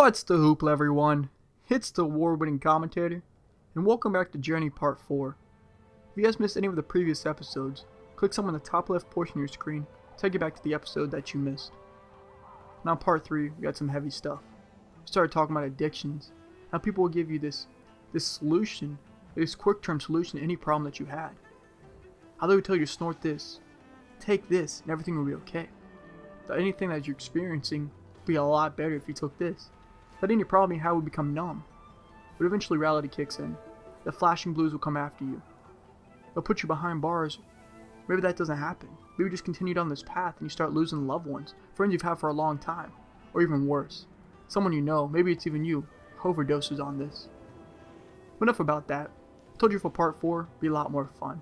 What's the hoopla, everyone? It's the award-winning commentator, and welcome back to Journey Part 4. If you guys missed any of the previous episodes, click somewhere in the top left portion of your screen to take you back to the episode that you missed. Now Part 3, we got some heavy stuff. We started talking about addictions, how people will give you this solution, this quick-term solution to any problem that you had. How they would tell you to snort this, take this, and everything will be okay. That anything that you're experiencing would be a lot better if you took this. That any problem you have would become numb. But eventually reality kicks in. The flashing blues will come after you. They'll put you behind bars. Maybe that doesn't happen. Maybe you just continue down this path and you start losing loved ones, friends you've had for a long time, or even worse, someone you know, maybe it's even you, overdoses on this. But enough about that. I told you for Part 4 would be a lot more fun.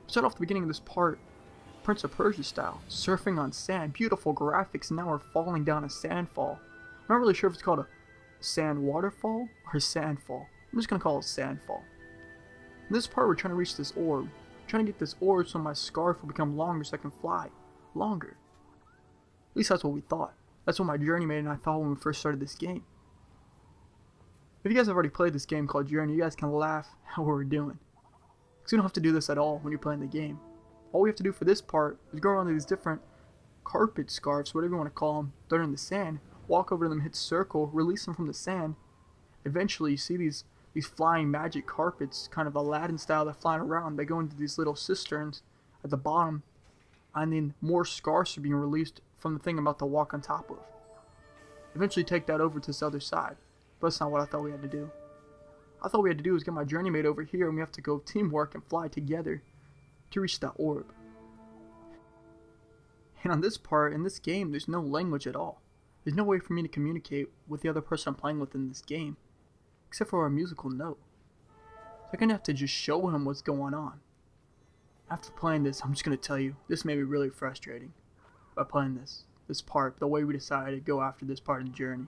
Start off the beginning of this part, Prince of Persia style, surfing on sand, beautiful graphics, and now we're falling down a sandfall. I'm not really sure if it's called a sand waterfall or sandfall. I'm just gonna call it sandfall. In this part we're trying to reach this orb. Trying to get this orb so my scarf will become longer so I can fly longer. At least that's what we thought. That's what my journey mate and I thought when we first started this game. If you guys have already played this game called Journey, you guys can laugh at what we're doing. Because you don't have to do this at all when you're playing the game. All we have to do for this part is go around these different carpet scarves, whatever you want to call them, that are in the sand, walk over to them, hit circle, release them from the sand. Eventually you see these flying magic carpets, kind of Aladdin style, that flying around. They go into these little cisterns at the bottom, and then more scarves are being released from the thing I'm about to walk on top of. Eventually take that over to this other side, but that's not what I thought we had to do. I thought we had to do was get my journey mate over here, and we have to go teamwork and fly together to reach that orb. And on this part, in this game, there's no language at all. There's no way for me to communicate with the other person I'm playing with in this game, except for a musical note. So I'm gonna have to just show him what's going on. After playing this, I'm just gonna tell you, this made me really frustrating by playing this part, the way we decided to go after this part of the journey.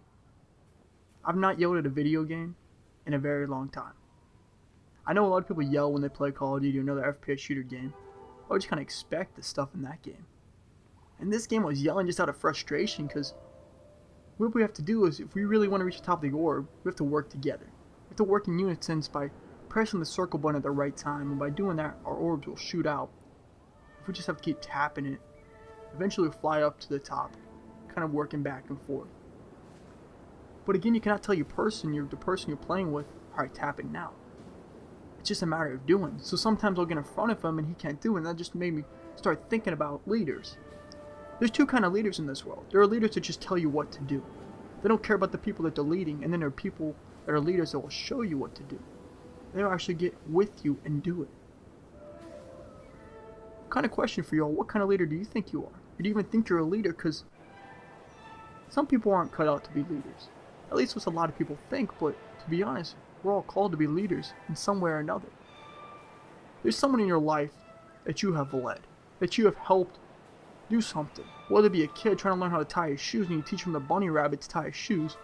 I've not yelled at a video game in a very long time. I know a lot of people yell when they play Call of Duty or another FPS shooter game. I would just kind of expect the stuff in that game. And this game I was yelling just out of frustration because what we have to do is, if we really want to reach the top of the orb, we have to work together. We have to work in unison by pressing the circle button at the right time, and by doing that, our orbs will shoot out. If we just have to keep tapping it, eventually we'll fly up to the top, kind of working back and forth. But again, you cannot tell the person you're playing with, alright, tap it now. It's just a matter of doing. So sometimes I'll get in front of him and he can't do it, and that just made me start thinking about leaders. There's two kind of leaders in this world. There are leaders that just tell you what to do. They don't care about the people that they're leading, and then there are people that are leaders that will show you what to do. They'll actually get with you and do it. Kind of question for y'all, what kind of leader do you think you are? Or do you even think you're a leader? Because some people aren't cut out to be leaders. At least what a lot of people think, but to be honest, we're all called to be leaders in some way or another. There's someone in your life that you have led, that you have helped do something. Whether it be a kid trying to learn how to tie his shoes and you teach him the bunny rabbit to tie his shoes,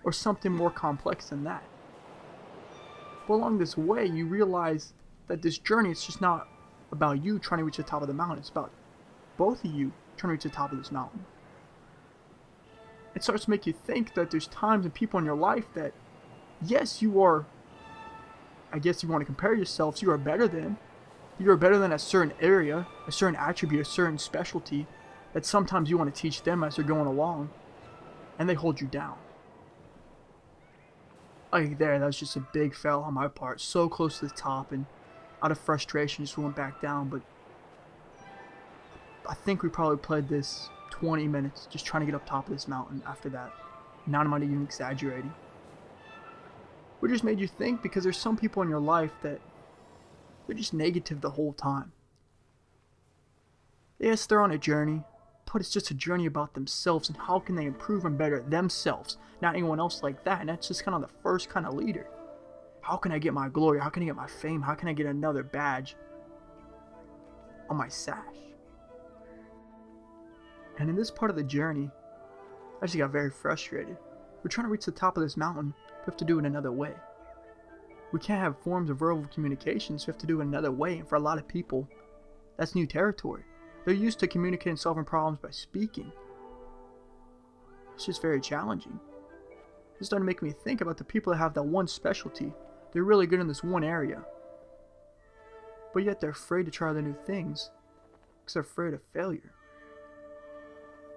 or something more complex than that. But along this way, you realize that this journey is just not about you trying to reach the top of the mountain. It's about both of you trying to reach the top of this mountain. It starts to make you think that there's times and people in your life that, yes, you are, I guess you want to compare yourselves, you are better than. You are better than a certain area, a certain attribute, a certain specialty that sometimes you want to teach them as they're going along, and they hold you down. Like there, that was just a big fail on my part. So close to the top, and out of frustration just went back down. But I think we probably played this 20 minutes just trying to get up top of this mountain after that. Not am I even exaggerating. It just made you think, because there's some people in your life that they're just negative the whole time. Yes, they're on a journey, but it's just a journey about themselves and how can they improve and better themselves, not anyone else like that. And that's just kind of the first kind of leader. How can I get my glory? How can I get my fame? How can I get another badge on my sash? And in this part of the journey, I just got very frustrated. We're trying to reach the top of this mountain, we have to do it another way. We can't have forms of verbal communication, so we have to do it another way, and for a lot of people, that's new territory. They're used to communicating and solving problems by speaking. It's just very challenging. It started to make me think about the people that have that one specialty. They're really good in this one area, but yet they're afraid to try the new things because they're afraid of failure.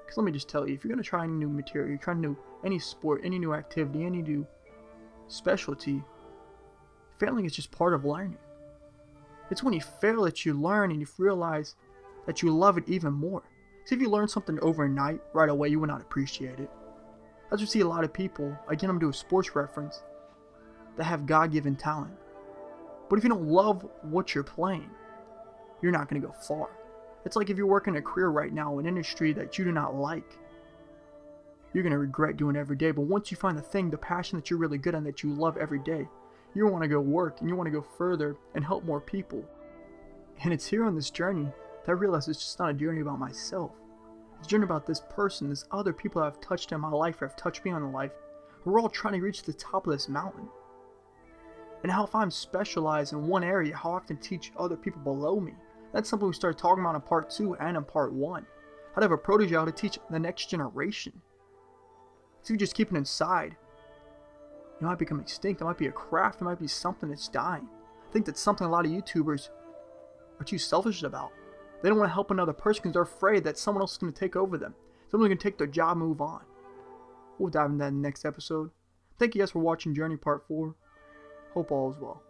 Because let me just tell you, if you're going to try any new material, you're trying any sport, any new activity, any new specialty, failing is just part of learning. It's when you fail that you learn and you realize that you love it even more. See, if you learn something overnight, right away, you will not appreciate it. As you see a lot of people, again, I'm doing a sports reference, that have God-given talent. But if you don't love what you're playing, you're not going to go far. It's like if you're working a career right now in an industry that you do not like, you're going to regret doing it every day. But once you find the thing, the passion that you're really good at, that you love every day, you want to go work and you want to go further and help more people. And it's here on this journey that I realize it's just not a journey about myself. It's a journey about this person, this other people that have touched in my life, or have touched me on the life. We're all trying to reach the top of this mountain. And how if I'm specialized in one area, how I can teach other people below me. That's something we started talking about in part 2 and in part 1. How to have a protege, how to teach the next generation. So if you just keep it inside, it might become extinct. It might be a craft. It might be something that's dying. I think that's something a lot of YouTubers are too selfish about. They don't want to help another person because they're afraid that someone else is going to take over them. Someone's going to take their job and move on. We'll dive into that in the next episode. Thank you guys for watching Journey Part 4. Hope all is well.